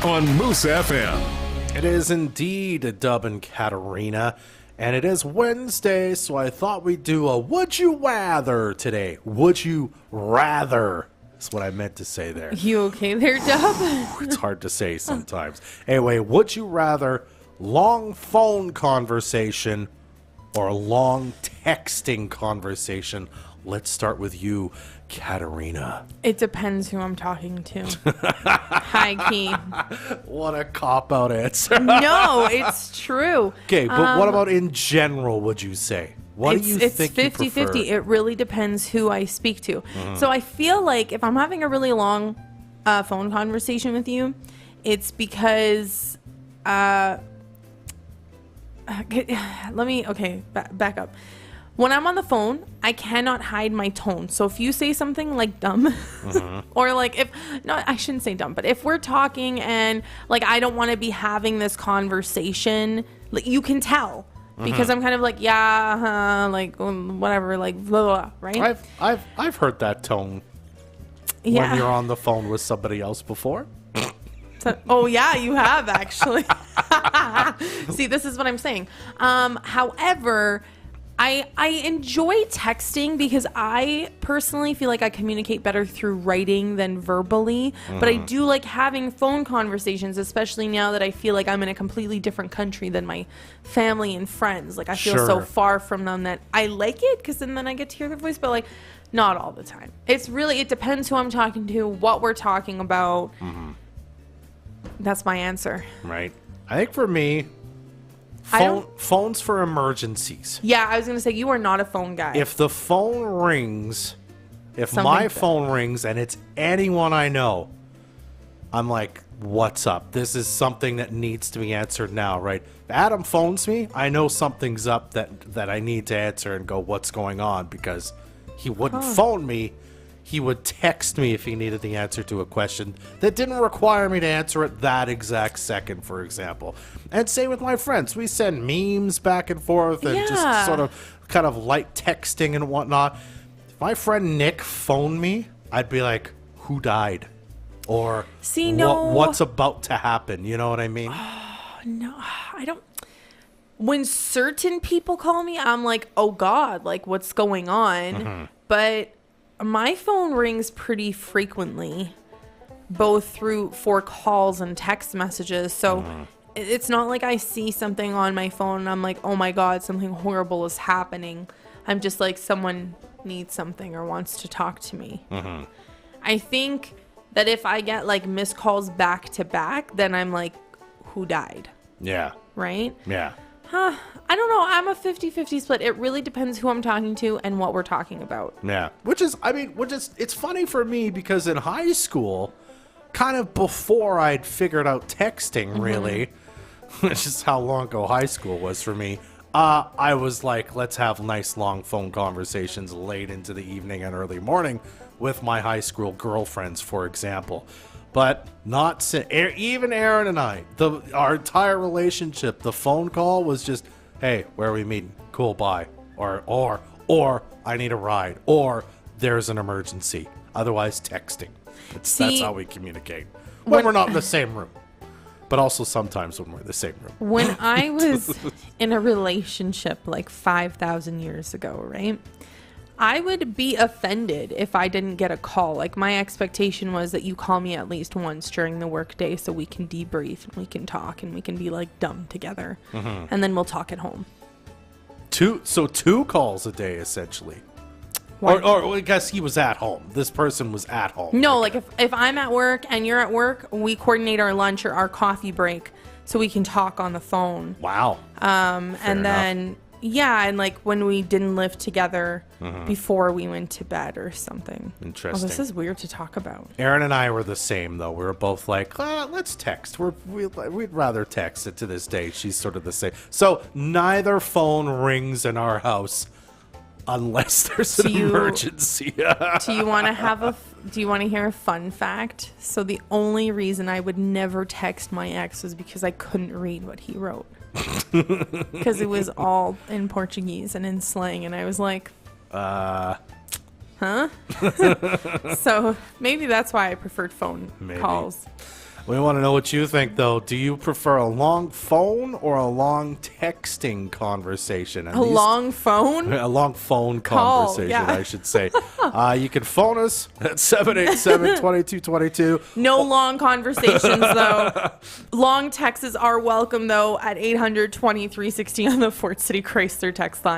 on Moose FM. It is indeed Dub and Katarina, and it is Wednesday, so I thought we'd do a Would You Rather today. Would you rather? That's what I meant to say there. You okay there, Dub? It's hard to say sometimes. Anyway, would you rather long phone conversation or long texting conversation? Let's start with you, Katarina. It depends who I'm talking to. High key. What a cop-out answer. No, it's true. Okay, but what about in general, would you say? What do you think you prefer? It's 50-50. It really depends who I speak to. So I feel like if I'm having a really long phone conversation with you, it's because... back up. When I'm on the phone, I cannot hide my tone. So if you say something like dumb, or like I shouldn't say dumb, but if we're talking and like I don't want to be having this conversation, like you can tell because I'm kind of like like whatever, like blah, blah, right? I've heard that tone when you're on the phone with somebody else before. Oh yeah, you have actually. See, this is what I'm saying. However, I enjoy texting because I personally feel like I communicate better through writing than verbally. But I do like having phone conversations, especially now that I feel like I'm in a completely different country than my family and friends. Like I feel so far from them that I like it because then I get to hear their voice, but like not all the time. It depends who I'm talking to, what we're talking about. That's my answer. Right. I think for me, phones for emergencies. Yeah, I was going to say, you are not a phone guy. If the phone rings, my phone rings and it's anyone I know, I'm like, what's up? This is something that needs to be answered now, right? If Adam phones me, I know something's up that I need to answer and go, what's going on? Because he wouldn't phone me. He would text me if he needed the answer to a question that didn't require me to answer it that exact second, for example. And same with my friends. We send memes back and forth and just sort of kind of light texting and whatnot. If my friend Nick phoned me, I'd be like, who died? Or what's about to happen? You know what I mean? No, I don't. When certain people call me, I'm like, oh God, like what's going on? But my phone rings pretty frequently, both for calls and text messages. So it's not like I see something on my phone and I'm like, oh my God, something horrible is happening. I'm just like, someone needs something or wants to talk to me. I think that if I get like missed calls back to back, then I'm like, who died? Yeah. Right? Yeah. I don't know. I'm a 50-50 split. It really depends who I'm talking to and what we're talking about. Yeah. It's funny for me because in high school, kind of before I'd figured out texting really, which is how long ago high school was for me, I was like, let's have nice long phone conversations late into the evening and early morning with my high school girlfriends, for example. But even Aaron and I, our entire relationship, the phone call was just, hey, where are we meeting? Cool, bye. Or I need a ride. Or there's an emergency. Otherwise, texting. That's how we communicate. When we're not in the same room. But also sometimes when we're in the same room. When I was in a relationship like 5,000 years ago, right? I would be offended if I didn't get a call. Like my expectation was that you call me at least once during the workday so we can debrief and we can talk and we can be like dumb together. And then we'll talk at home. Two calls a day essentially. Or I guess he was at home. This person was at home. No, like if I'm at work and you're at work, we coordinate our lunch or our coffee break so we can talk on the phone. Wow. Then and like when we didn't live together before we went to bed or something. Interesting. Oh, this is weird to talk about. Aaron and I were the same though. We were both like, let's text. We'd rather text it to this day. She's sort of the same. So neither phone rings in our house unless there's an emergency. Do you want to hear a fun fact? So the only reason I would never text my ex was because I couldn't read what he wrote. Because it was all in Portuguese and in slang, and I was like, huh? So maybe that's why I preferred phone calls. We want to know what you think, though. Do you prefer a long phone or a long texting conversation? And long phone? A long phone Call, conversation, yeah. I should say. You can phone us at 787-2222. No long conversations, though. Long texts are welcome, though, at 800-2316 on the Fort City Chrysler text line.